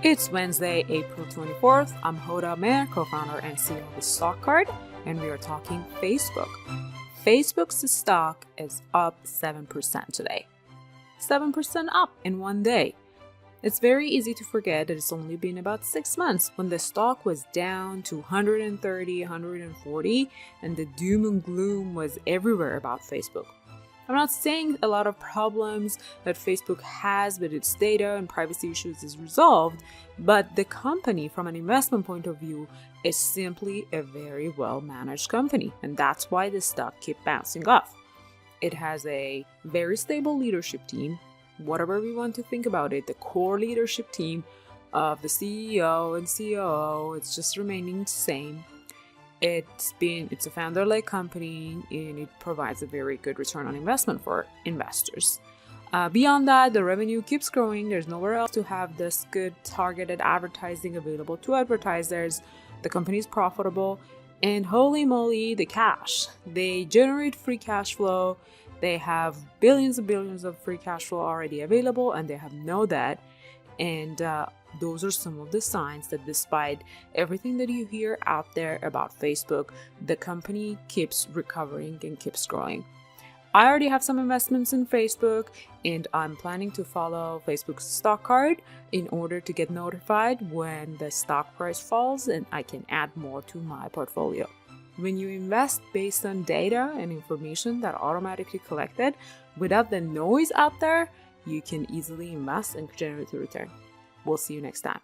It's Wednesday, April 24th. I'm Hoda Mer, co-founder and CEO of StockCard, and we are talking Facebook. Facebook's stock is up 7% today. 7% up in one day. It's very easy to forget that it's only been about 6 months when the stock was down to 130, 140, and the doom and gloom was everywhere about Facebook. I'm not saying a lot of problems that Facebook has with its data and privacy issues is resolved, but the company, from an investment point of view, is simply a very well-managed company, and that's why the stock keeps bouncing off. It has a very stable leadership team, whatever we want to think about it, the core leadership team of the CEO and COO, it's just remaining the same. It's a founder-led company, and it provides a very good return on investment for investors. Beyond that, the revenue keeps growing. There's nowhere else to have this good targeted advertising available to advertisers. The company is profitable, and holy moly, the cash. They generate free cash flow. They have billions and billions of free cash flow already available, and they have no debt. And those are some of the signs that despite everything that you hear out there about Facebook, the company keeps recovering and keeps growing. I already have some investments in Facebook, and I'm planning to follow Facebook's StockCard in order to get notified when the stock price falls and I can add more to my portfolio. When you invest based on data and information that are automatically collected without the noise out there, you can easily invest and generate a return. We'll see you next time.